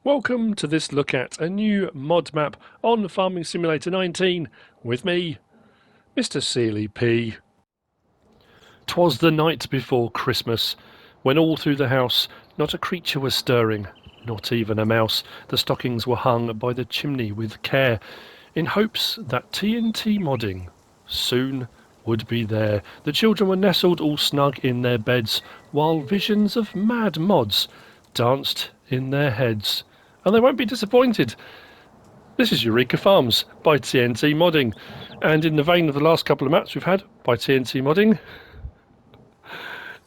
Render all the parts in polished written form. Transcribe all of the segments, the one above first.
Welcome to this look at a new mod map on Farming Simulator 19 with me, MrSealyp. 'Twas the night before Christmas, when all through the house not a creature was stirring, not even a mouse. The stockings were hung by the chimney with care, in hopes that TNTmodding soon would be there. The children were nestled all snug in their beds, while visions of mad mods danced in their heads. And they won't be disappointed. This is EUREKA Farms by TNTmodding, and in the vein of the last couple of maps we've had by TNTmodding,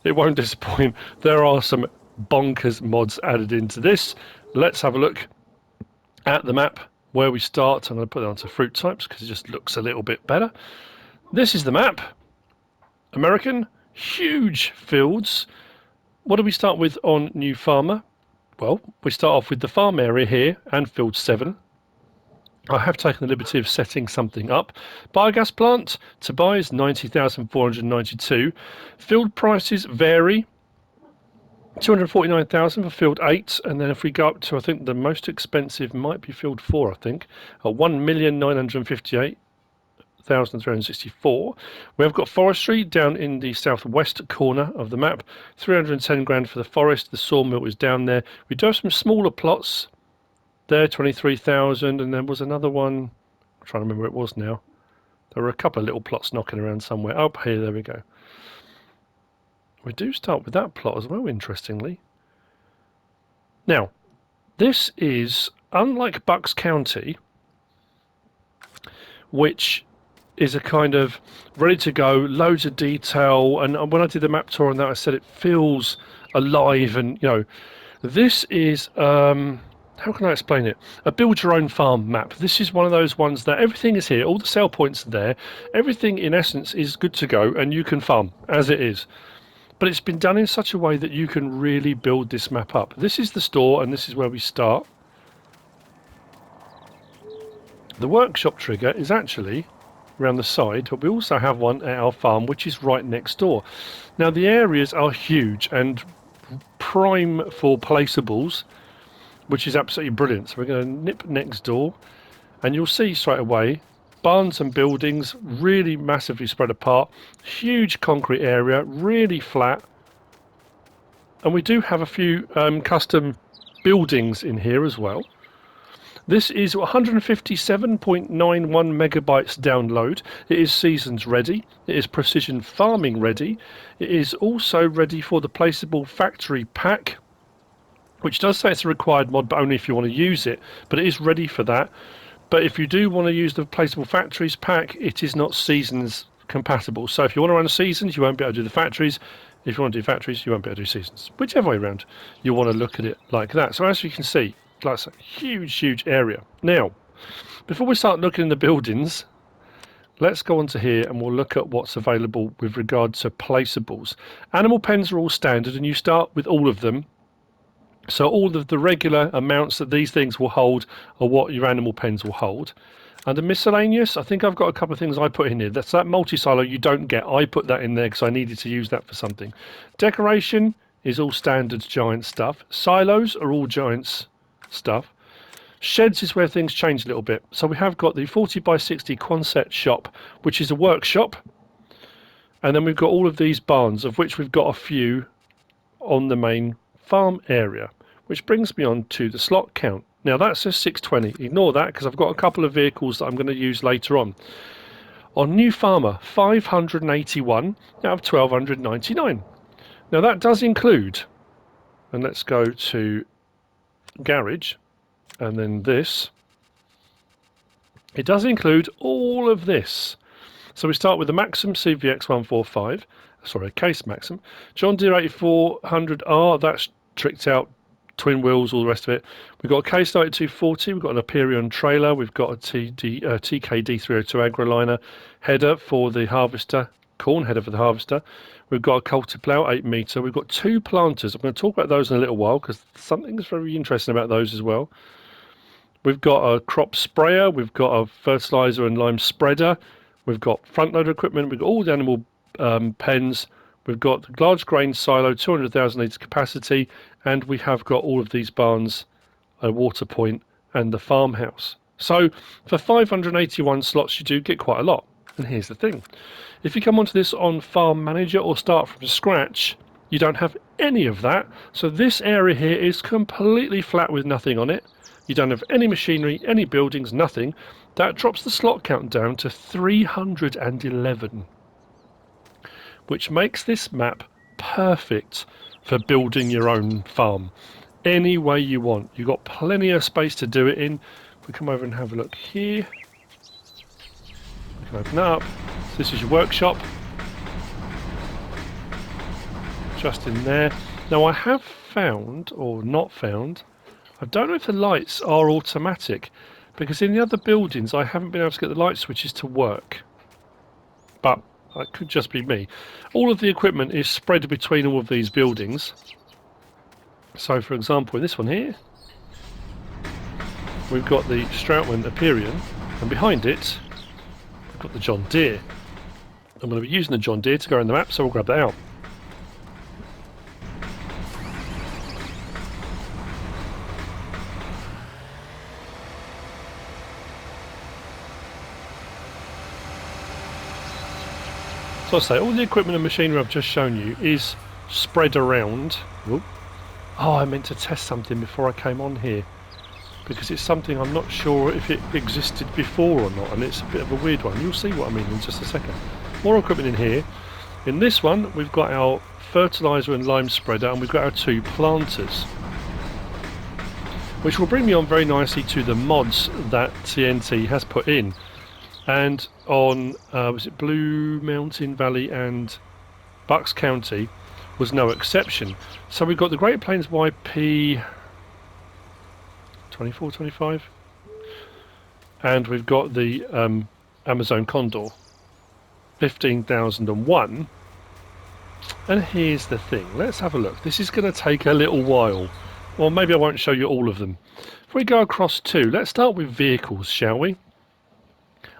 it won't disappoint. There are some bonkers mods added into this. Let's have a look at the map where we start. I'm going to put it onto fruit types because it just looks a little bit better. This is the map. American, huge fields. What do we start with on New Farmer? Well, we start off with the farm area here and field 7. I have taken the liberty of setting something up. Biogas plant to buy is 90,492. Field prices vary. 249,000 for field 8, and then if we go up to, I think the most expensive might be field 4, I think, at 1,958,364. We have got forestry down in the southwest corner of the map. 310 grand for the forest. The sawmill is down there. We do have some smaller plots there, 23,000, and there was another one. I'm trying to remember where it was now. There were a couple of little plots knocking around somewhere. Up here, there we go. We do start with that plot as well, interestingly. Now, this is, unlike Bucks County, which is a kind of ready to go, loads of detail, and when I did the map tour on that, I said it feels alive, and this is how can I explain it? A build your own farm map. This is one of those ones that everything is here, all the sell points are there, everything in essence is good to go, and you can farm as it is. But it's been done in such a way that you can really build this map up. This is the store, and this is where we start. The workshop trigger is actually around the side, but we also have one at our farm, which is right next door. Now, the areas are huge and prime for placeables, which is absolutely brilliant. So we're going to nip next door, and you'll see straight away barns and buildings really massively spread apart, huge concrete area, really flat, and we do have a few custom buildings in here as well. This is 157.91 megabytes download. It is seasons ready. It is precision farming ready. It is also ready for the Placeable Factory Pack, which does say it's a required mod, but only if you want to use it. But it is ready for that. But if you do want to use the Placeable Factories Pack, it is not seasons compatible. So if you want to run seasons, you won't be able to do the factories. If you want to do factories, you won't be able to do seasons. Whichever way around, you want to look at it like that. So as you can see, that's a huge, huge area. Now, before we start looking at the buildings, let's go on to here and we'll look at what's available with regard to placeables. Animal pens are all standard, and you start with all of them. So all of the regular amounts that these things will hold are what your animal pens will hold. Under miscellaneous, I think I've got a couple of things I put in here. That's that multi-silo you don't get. I put that in there because I needed to use that for something. Decoration is all standard giant stuff. Silos are all giants stuff. Sheds is where things change a little bit. So we have got the 40x60 Quonset shop, which is a workshop. And then we've got all of these barns, of which we've got a few on the main farm area, which brings me on to the slot count. Now that says 620. Ignore that because I've got a couple of vehicles that I'm going to use later on. On New Farmer, 581 out of 1299. Now that does include, and let's go to garage, and then this. It does include all of this. So we start with the Maxim CVX145. Sorry, Case Maxim. John Deere 8400R, that's tricked out, twin wheels, all the rest of it. We've got a Case 9240, we've got an Aperion trailer, we've got a TKD 302 AgriLiner header for the harvester, corn header for the harvester. We've got a Cultiplow 8 metre. We've got two planters. I'm going to talk about those in a little while because something's very interesting about those as well. We've got a crop sprayer, we've got a fertiliser and lime spreader, we've got front loader equipment, we've got all the animal pens, we've got the large grain silo, 200,000 litres capacity, and we have got all of these barns a water point, and the farmhouse. So for 581 slots, you do get quite a lot. And here's the thing. If you come onto this on Farm Manager or start from scratch, you don't have any of that. So this area here is completely flat with nothing on it. You don't have any machinery, any buildings, nothing. That drops the slot count down to 311, which makes this map perfect for building your own farm any way you want. You've got plenty of space to do it in. If we come over and have a look here, we can open that up. So this is your workshop, just in there. Now I have found, or not found, I don't know if the lights are automatic, because in the other buildings I haven't been able to get the light switches to work. But that could just be me. All of the equipment is spread between all of these buildings. So for example, in this one here, we've got the Strautmann Aperion, and behind it we've got the John Deere. I'm going to be using the John Deere to go around the map, so we'll grab that out. So I say, all the equipment and machinery I've just shown you is spread around. Ooh. Oh, I meant to test something before I came on here, because it's something I'm not sure if it existed before or not, and it's a bit of a weird one. You'll see what I mean in just a second. More equipment in here. In this one, we've got our fertiliser and lime spreader, and we've got our 2 planters, which will bring me on very nicely to the mods that TNT has put in. And on, was it Blue Mountain Valley and Bucks County was no exception. So we've got the Great Plains YP 2425, and we've got the Amazon Condor 15,001. And here's the thing, let's have a look. This is going to take a little while, or maybe I won't show you all of them. If we go across to, let's start with vehicles, shall we?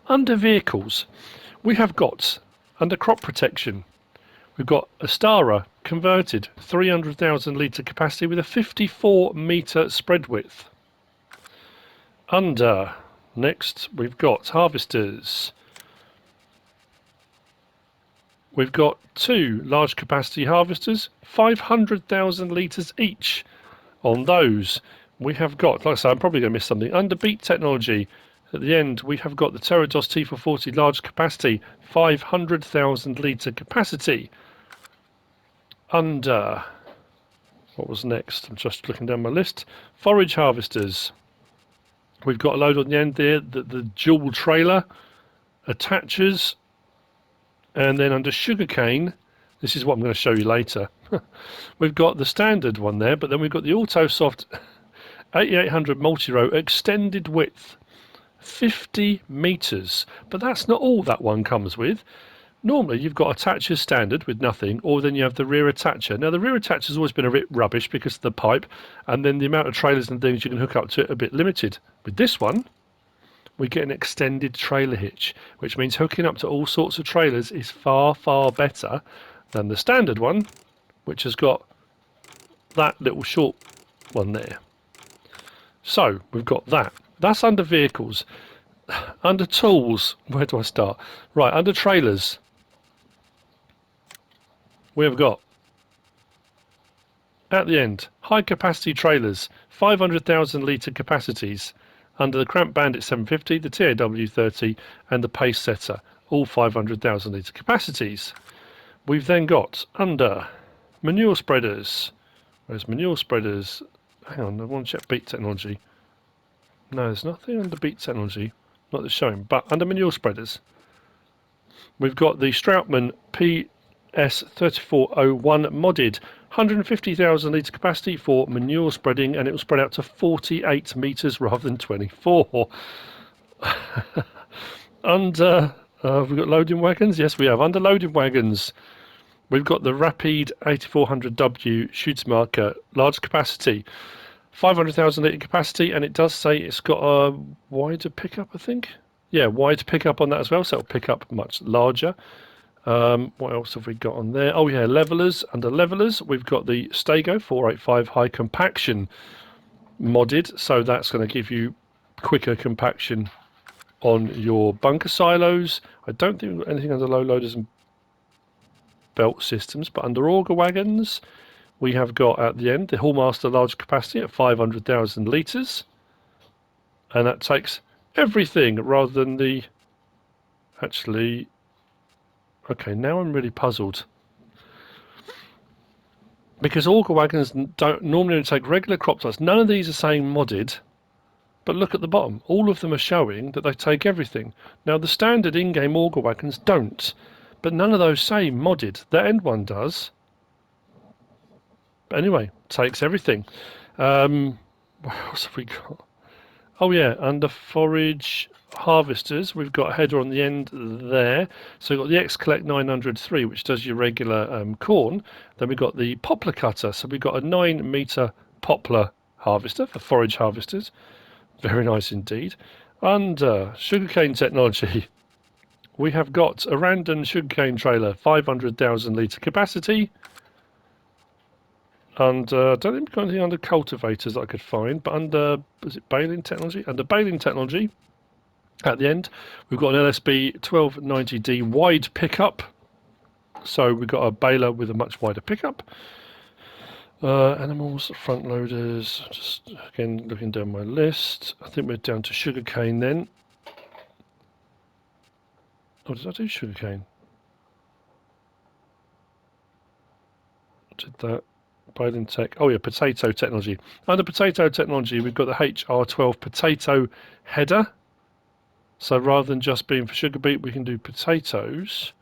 Under vehicles, we have got, under crop protection, we've got a Astara converted, 300,000 litre capacity with a 54 metre spread width. Under, next, we've got harvesters. We've got 2 large capacity harvesters, 500,000 litres each. On those, we have got, like I say, I'm probably going to miss something. Under beet technology, at the end, we have got the Terados T440 large capacity, 500,000 litre capacity. Under, what was next? I'm just looking down my list. Forage harvesters. We've got a load on the end there, the dual trailer attaches. And then under sugarcane, this is what I'm going to show you later. We've got the standard one there, but then we've got the AutoSoft 8800 multi-row extended width, 50 metres. But that's not all that one comes with. Normally you've got attacher standard with nothing, or then you have the rear attacher. Now the rear attacher has always been a bit rubbish because of the pipe, and then the amount of trailers and things you can hook up to it a bit limited. With this one, we get an extended trailer hitch, which means hooking up to all sorts of trailers is far, far better than the standard one, which has got that little short one there. So we've got that. That's under vehicles. Under tools, where do I start? Right, under trailers, we have got, at the end, high capacity trailers, 500,000 litre capacities. Under the Cramp Bandit 750, the TAW 30 and the Pace Setter, all 500,000 litre capacities. We've then got under manure spreaders. Where's manure spreaders? Hang on, I want to check beet technology. No, there's nothing under beet technology, not that's showing, but under manure spreaders, we've got the Strautmann PS3401 modded, 150,000 litre capacity for manure spreading, and it will spread out to 48 metres rather than 24. Under, we've got loading wagons. Yes, we have. Under loading wagons, we've got the Rapid 8400W Schutzmarker, large capacity, 500,000 litre capacity, and it does say it's got a wider pickup, I think. Yeah, wide pickup on that as well, so it'll pick up much larger. What else have we got on there? Oh yeah, levelers. Under levelers, we've got the Stego 485 high compaction modded, so that's going to give you quicker compaction on your bunker silos. I don't think we've got anything under low loaders and belt systems, but under auger wagons we have got at the end the Hallmaster large capacity at 500,000 litres, and that takes everything rather than the actually. Okay, now I'm really puzzled, because auger wagons don't normally take regular crop types. None of these are saying modded, but look at the bottom. All of them are showing that they take everything. Now the standard in-game auger wagons don't, but none of those say modded. The end one does. But anyway, takes everything. What else have we got? Oh yeah, under forage harvesters, we've got a header on the end there. So we've got the X-Collect 903, which does your regular corn. Then we've got the poplar cutter. So we've got a 9-metre poplar harvester for forage harvesters. Very nice indeed. Under sugarcane technology, we have got a random sugarcane trailer, 500,000 litre capacity. And I don't think we've got anything under cultivators that I could find, but under, was it baling technology? Under baling technology, at the end, we've got an LSB 1290D wide pickup. So we've got a baler with a much wider pickup. Animals, front loaders, just again looking down my list. I think we're down to sugarcane then. Oh, did I do sugarcane? Did that? Baling tech. Oh yeah, potato technology. Under potato technology, we've got the HR12 potato header. So rather than just being for sugar beet, we can do potatoes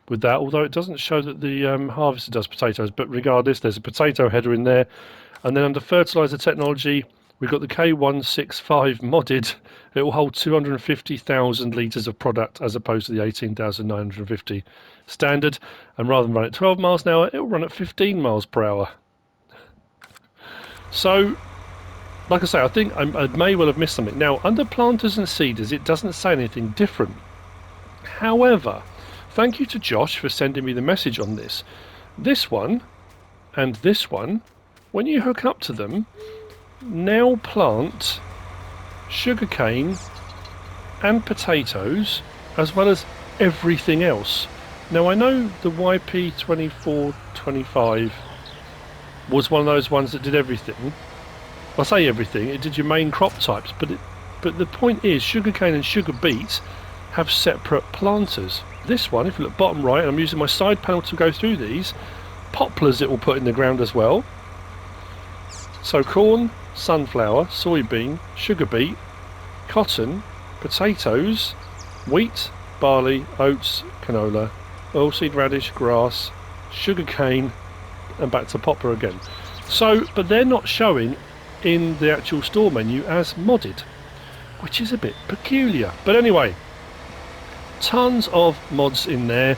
with that. Although it doesn't show that the harvester does potatoes, but regardless, there's a potato header in there. And then under fertilizer technology, we've got the K165 modded. It will hold 250,000 litres of product as opposed to the 18,950 standard. And rather than run at 12 miles an hour, it will run at 15 miles per hour. So, like I say, I think I may well have missed something. Now, under planters and seeders, it doesn't say anything different. However, thank you to Josh for sending me the message on this. This one and this one, when you hook up to them, now plant sugarcane and potatoes as well as everything else. Now I know the YP2425 was one of those ones that did everything. I say everything, it did your main crop types, but the point is sugarcane and sugar beet have separate planters. This one, if you look bottom right, and I'm using my side panel to go through these, poplars it will put in the ground as well. So corn, sunflower, soybean, sugar beet, cotton, potatoes, wheat, barley, oats, canola, oilseed radish, grass, sugarcane, and back to poplar again. So, but they're not showing in the actual store menu as modded, which is a bit peculiar. But anyway, tons of mods in there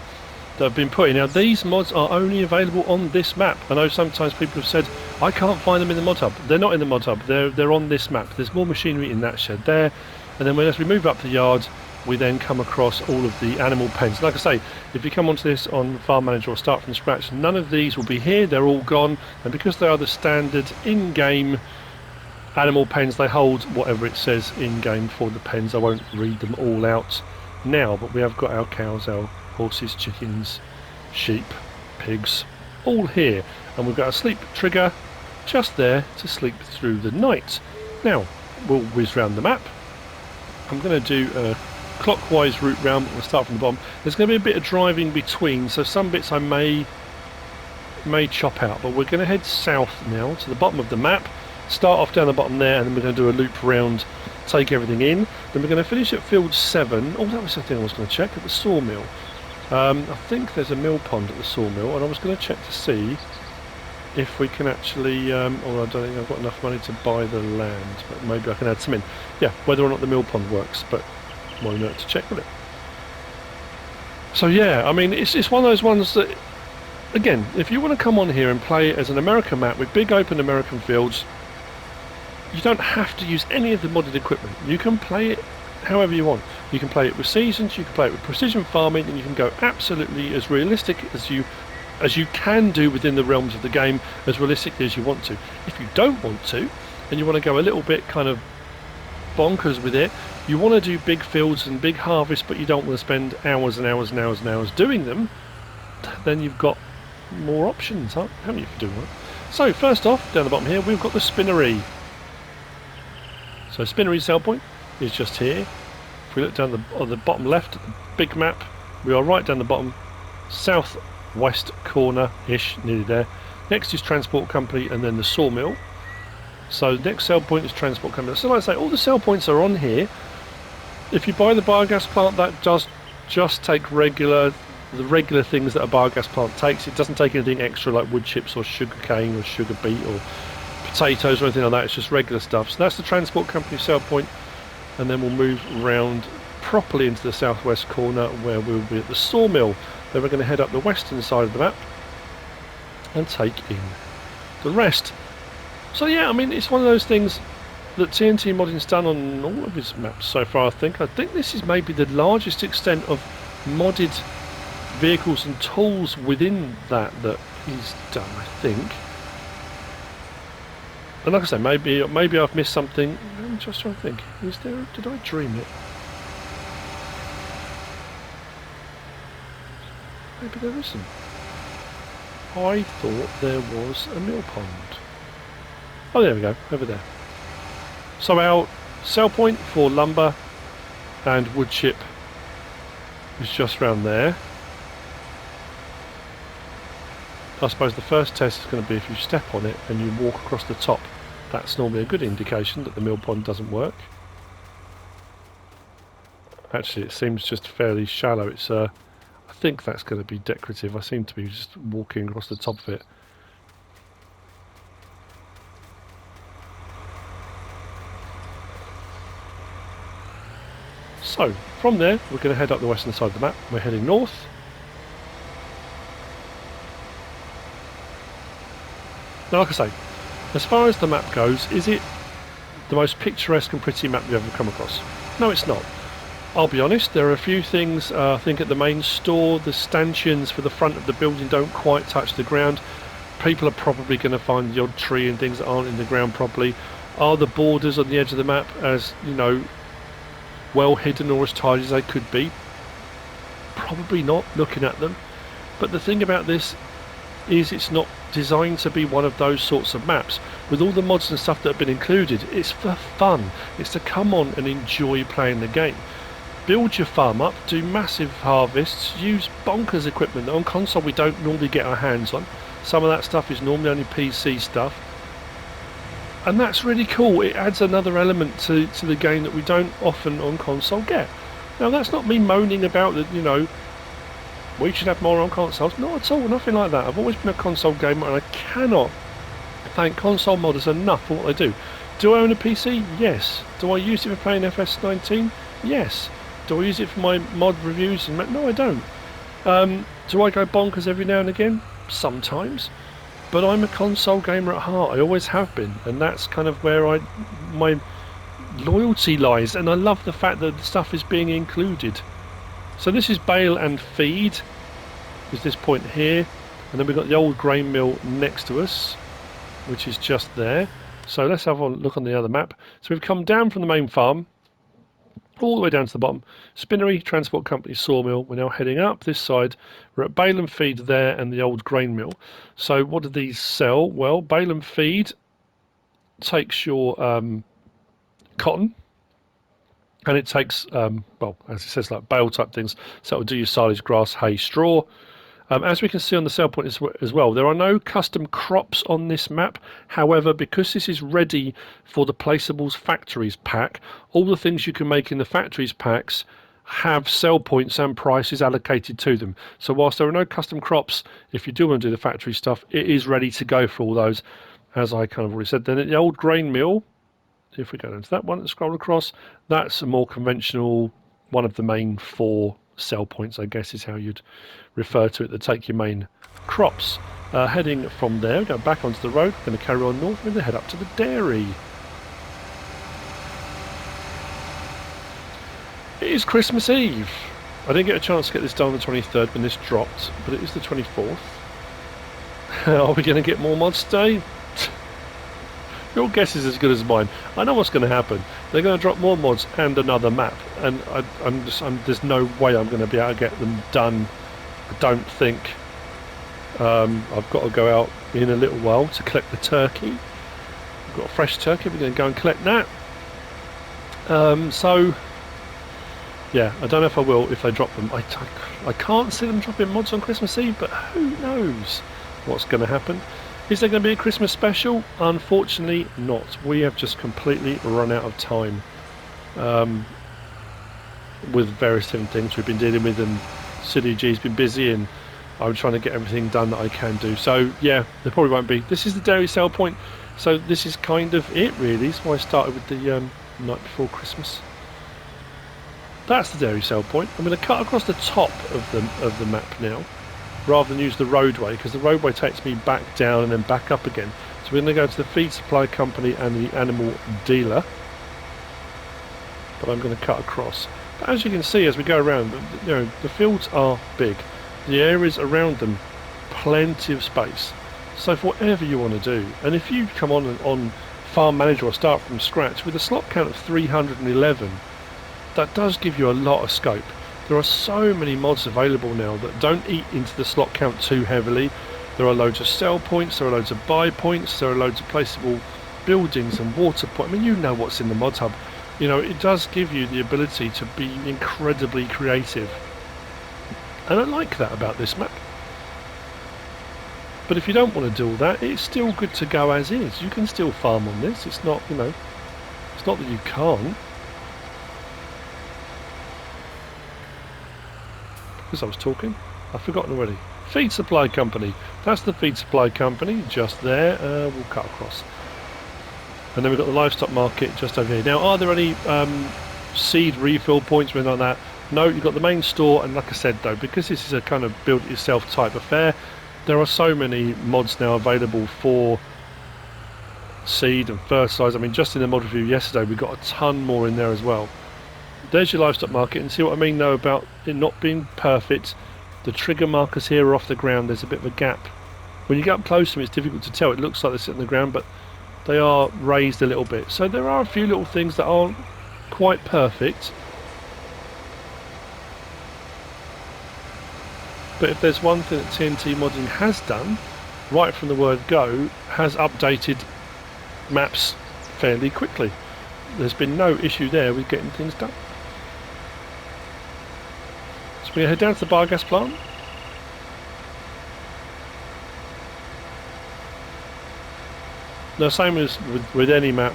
that have been put in. Now these mods are only available on this map. I know sometimes people have said I can't find them in the mod hub. They're not in the mod hub, they're on this map. There's more machinery in that shed there, and then as we move up the yard we then come across all of the animal pens. Like I say, if you come onto this on Farm Manager or start from scratch, none of these will be here, they're all gone, and because they are the standard in-game animal pens, they hold whatever it says in-game for the pens. I won't read them all out now, but we have got our cows, our horses, chickens, sheep, pigs, all here, and we've got a sleep trigger just there to sleep through the night. Now we'll whiz round the map. I'm going to do a clockwise route round, but we'll start from the bottom. There's going to be a bit of driving between, so some bits I may chop out, but we're going to head south now to the bottom of the map, start off down the bottom there, and then we're going to do a loop round, take everything in. Then we're going to finish at field 7. Oh, that was the thing I was going to check, at the sawmill. I think there's a mill pond at the sawmill, and I was going to check to see if we can actually, although I don't think I've got enough money to buy the land, but maybe I can add some in. Yeah, whether or not the mill pond works, but why not to check with it. So yeah, I mean, it's one of those ones that, again, if you want to come on here and play it as an American map with big open American fields, you don't have to use any of the modded equipment. You can play it however you want. You can play it with seasons, you can play it with precision farming, and you can go absolutely as realistic as you can do within the realms of the game, as realistically as you want to. If you don't want to, and you want to go a little bit kind of bonkers with it, you want to do big fields and big harvests, but you don't want to spend hours and hours and hours and hours doing them, then you've got more options, haven't you, for doing that? So first off, down the bottom here, we've got the spinnery. So spinnery sell point is just here. If we look down on the bottom left, the big map, we are right down the bottom, southwest corner-ish, nearly there. Next is transport company and then the sawmill. So the next sell point is transport company. So like I say, all the sell points are on here. If you buy the biogas plant, that does just take the regular things that a biogas plant takes. It doesn't take anything extra like wood chips or sugar cane or sugar beet or potatoes or anything like that. It's just regular stuff. So that's the transport company sell point, and then we'll move round properly into the southwest corner where we'll be at the sawmill. Then we're going to head up the western side of the map and take in the rest. So yeah, I mean, it's one of those things that TNTmodding's done on all of his maps so far. I think this is maybe the largest extent of modded vehicles and tools within that he's done, I think. And like I say, maybe I've missed something. I'm just trying to think. Did I dream it? Maybe there isn't. I thought there was a mill pond. Oh, there we go, over there. So our sell point for lumber and wood chip is just around there. I suppose the first test is going to be if you step on it and you walk across the top. That's normally a good indication that the mill pond doesn't work. Actually, it seems just fairly shallow. It's I think that's going to be decorative. I seem to be just walking across the top of it. So, from there, we're going to head up the western side of the map. We're heading north. Now, like I say, as far as the map goes, is it the most picturesque and pretty map we've ever come across? No, it's not. I'll be honest, there are a few things, I think at the main store, the stanchions for the front of the building don't quite touch the ground. People are probably going to find the odd tree and things that aren't in the ground properly. Are the borders on the edge of the map, as you know, well hidden or as tidy as they could be? Probably not, looking at them. But the thing about this is it's not designed to be one of those sorts of maps. With all the mods and stuff that have been included, it's for fun. It's to come on and enjoy playing the game. Build your farm up, do massive harvests, use bonkers equipment that on console we don't normally get our hands on. Some of that stuff is normally only PC stuff. And that's really cool. It adds another element to the game that we don't often on console get. Now that's not me moaning about that, you know, we should have more on consoles. Not at all, nothing like that. I've always been a console gamer and I cannot thank console modders enough for what they do. Do I own a PC? Yes. Do I use it for playing FS19? Yes. Do I use it for my mod reviews? No, I don't. Do I go bonkers every now and again? Sometimes. But I'm a console gamer at heart. I always have been, and that's kind of where my loyalty lies. And I love the fact that the stuff is being included. So this is bale and feed. There's this point here, and then we've got the old grain mill next to us, which is just there. So let's have a look on the other map. So we've come down from the main farm, all the way down to the bottom. Spinnery, transport company, sawmill. We're now heading up this side. We're at bale and feed there and the old grain mill. So what do these sell? Well, bale and feed takes your cotton, and it takes, well, as it says, like bale type things. So it will do your silage, grass, hay, straw. As we can see on the sell point as well, there are no custom crops on this map. However, because this is ready for the Placeable Factories Pack, all the things you can make in the Factories Packs have sell points and prices allocated to them. So whilst there are no custom crops, if you do want to do the factory stuff, it is ready to go for all those, as I kind of already said. Then at the old grain mill, if we go down to that one and scroll across, that's a more conventional, one of the main 4 sell points, I guess is how you'd refer to it, that take your main crops. Heading from there, go back onto the road, we're going to carry on north, we're going to head up to the dairy. It is Christmas Eve. I didn't get a chance to get this done on the 23rd when this dropped, but it is the 24th. Are we going to get more mods today? Your guess is as good as mine. I know what's going to happen. They're going to drop more mods and another map, and there's no way I'm going to be able to get them done. I don't think. I've got to go out in a little while to collect the turkey. We've got a fresh turkey. We're going to go and collect that. So, yeah, I don't know if I will if they drop them. I can't see them dropping mods on Christmas Eve, but who knows what's going to happen. Is there going to be a Christmas special? Unfortunately not. We have just completely run out of time with various different things we've been dealing with, and City G's been busy, and I'm trying to get everything done that I can do. So yeah, there probably won't be. This is the dairy sale point, so this is kind of it really. That's why I started with the night before Christmas. That's the dairy sale point. I'm going to cut across the top of the map now, rather than use the roadway, because the roadway takes me back down and then back up again. So we're going to go to the feed supply company and the animal dealer, but I'm going to cut across. But as you can see, as we go around, the fields are big, the areas around them plenty of space, so for whatever you want to do. And if you come on Farm Manager or start from scratch with a slot count of 311, that does give you a lot of scope. There are so many mods available now that don't eat into the slot count too heavily. There are loads of sell points, there are loads of buy points, there are loads of placeable buildings and water points. I mean, you know what's in the mods hub. You know, it does give you the ability to be incredibly creative. And I like that about this map. But if you don't want to do all that, it's still good to go as is. You can still farm on this. It's not, it's not that you can't. Because I was talking, I've forgotten already. Feed supply company. That's the feed supply company just there. We'll cut across. And then we've got the livestock market just over here. Now, are there any seed refill points or anything like that? No, you've got the main store, and like I said though, because this is a kind of build it yourself type affair, there are so many mods now available for seed and fertilizer. I mean, just in the mod review yesterday, we got a ton more in there as well. There's your livestock market, and see what I mean though about it not being perfect. The trigger markers here are off the ground. There's a bit of a gap. When you get up close to them, it's difficult to tell. It looks like they're sitting on the ground, but they are raised a little bit. So there are a few little things that aren't quite perfect. But if there's one thing that TNTmodding has done, right from the word go, has updated maps fairly quickly. There's been no issue there with getting things done. So we're going to head down to the biogas plant. Now, same as with any map,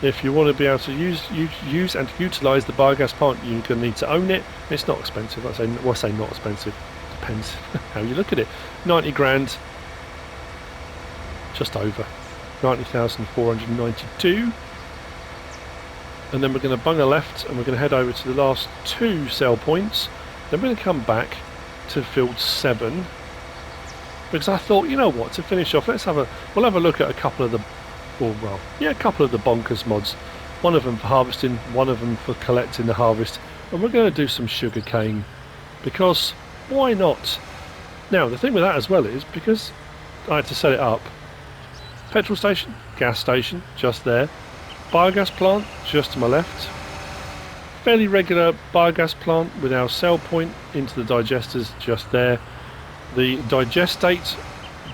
if you want to be able to use and utilise the biogas plant, you're going to need to own it. It's not expensive. I say not expensive. Depends how you look at it. 90 grand, just over 90,492. And then we're going to bung a left, and we're going to head over to the last two sell points. Then we're going to come back to field 7, because I thought, you know what, to finish off, we'll have a look at a couple of the, a couple of the bonkers mods. One of them for harvesting, one of them for collecting the harvest, and we're going to do some sugar cane, because why not? Now the thing with that as well is, because I had to set it up, petrol station, gas station, just there. Biogas plant just to my left. Fairly regular biogas plant with our sell point into the digesters just there. The digestate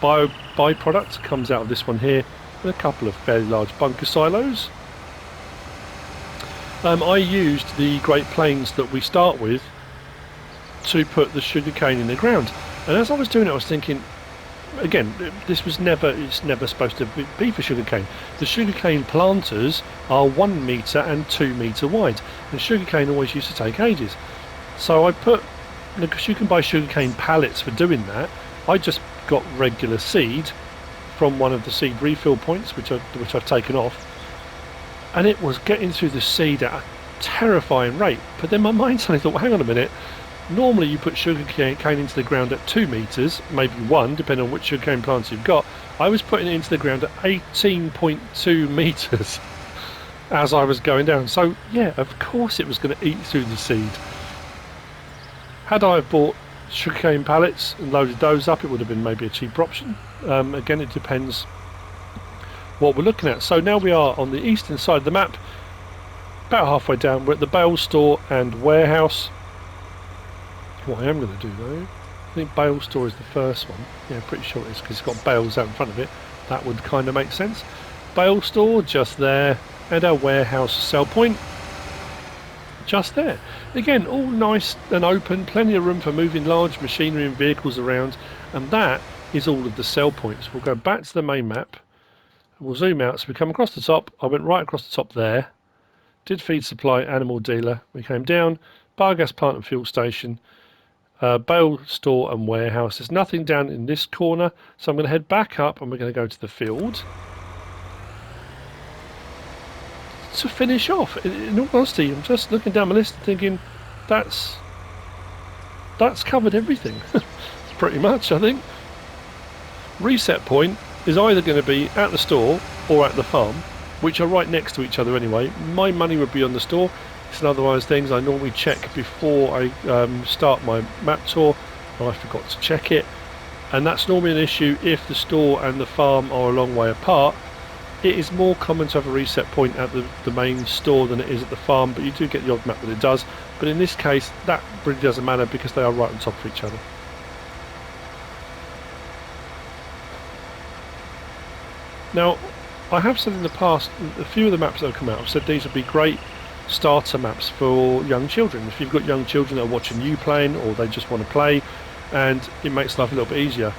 byproduct comes out of this one here, with a couple of fairly large bunker silos. I used the Great Plains that we start with to put the sugarcane in the ground, and as I was doing it I was thinking, again, it's never supposed to be for sugarcane. The sugarcane planters are 1 metre and 2 metre wide, and sugarcane always used to take ages. So I put, because you can buy sugarcane pallets for doing that, I just got regular seed from one of the seed refill points, which I've taken off, and it was getting through the seed at a terrifying rate. But then my mind suddenly thought, well, hang on a minute. Normally you put sugarcane into the ground at 2 metres, maybe 1, depending on which sugarcane plants you've got. I was putting it into the ground at 18.2 metres as I was going down. So yeah, of course it was going to eat through the seed. Had I bought sugarcane pallets and loaded those up, it would have been maybe a cheaper option. Again, it depends what we're looking at. So now we are on the eastern side of the map, about halfway down. We're at the bale store and warehouse. What I am going to do though, I think bale store is the first one. Yeah, pretty sure it is because it's got bales out in front of it. That would kind of make sense. Bale store just there, and our warehouse sell point just there. Again, all nice and open, plenty of room for moving large machinery and vehicles around, and that is all of the sell points. We'll go back to the main map, and we'll zoom out. So we come across the top. I went right across the top there, did feed supply, animal dealer. We came down, biogas plant and fuel station, bale store and warehouse. There's nothing down in this corner, so I'm going to head back up and we're going to go to the field to finish off. In all honesty, I'm just looking down my list and thinking that's covered everything. Pretty much, I think. Reset point is either going to be at the store or at the farm, which are right next to each other anyway. My money would be on the store. It's another one of those things I normally check before I start my map tour, and I forgot to check it, and that's normally an issue if the store and the farm are a long way apart. It is more common to have a reset point at the main store than it is at the farm, but you do get the odd map that it does. But in this case, that really doesn't matter because they are right on top of each other. Now, I have said in the past, a few of the maps that have come out, I've said these would be great starter maps for young children. If you've got young children that are watching you playing, or they just want to play, and it makes life a little bit easier.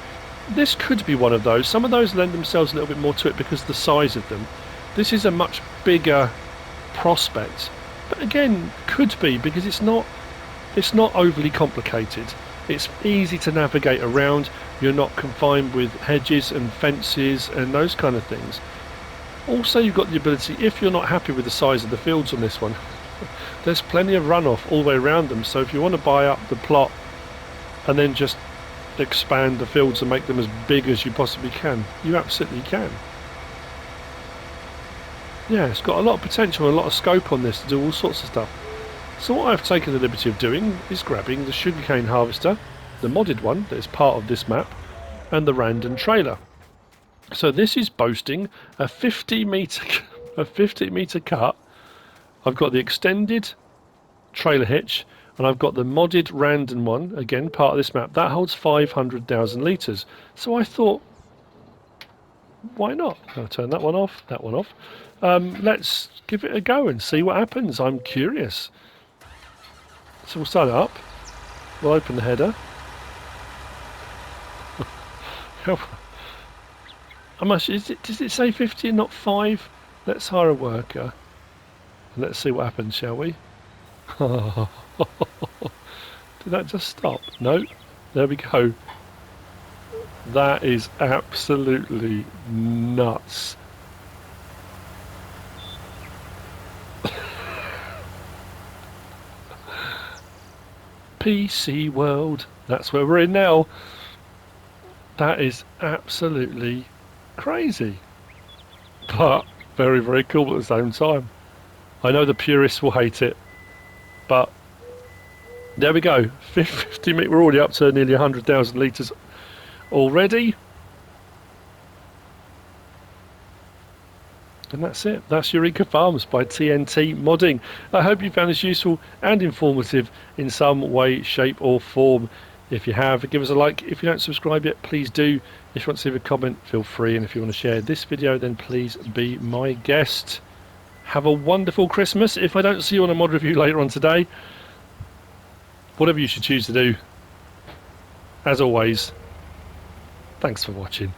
This could be one of those. Some of those lend themselves a little bit more to it because of the size of them. This is a much bigger prospect, but again, could be because it's not overly complicated. It's easy to navigate around. You're not confined with hedges and fences and those kind of things. Also, you've got the ability, if you're not happy with the size of the fields on this one, there's plenty of runoff all the way around them. So if you want to buy up the plot and then just expand the fields and make them as big as you possibly can, you absolutely can. Yeah, it's got a lot of potential and a lot of scope on this to do all sorts of stuff. So what I've taken the liberty of doing is grabbing the sugarcane harvester, the modded one that is part of this map, and the random trailer. So this is boasting a 50 meter cut. I've got the extended trailer hitch, and I've got the modded random one, again part of this map, that holds 500,000 litres. So I thought, why not? I'll turn that one off, let's give it a go and see what happens. I'm curious. So we'll start it up, we'll open the header. How much is it? Does it say 50 and not 5? Let's hire a worker and let's see what happens, shall we? Did that just stop? No, there we go. That is absolutely nuts. PC world, that's where we're in now. That is absolutely crazy, but very, very cool at the same time. I know the purists will hate it, but there we go. 50 metre, we're already up to nearly 100,000 litres already. And that's it. That's EUREKA Farms by TNTmodding. I hope you found this useful and informative in some way, shape or form. If you have, give us a like. If you don't subscribe yet, please do. If you want to leave a comment, feel free. And if you want to share this video, then please be my guest. Have a wonderful Christmas. If I don't see you on a mod review later on today, whatever you should choose to do, as always, thanks for watching.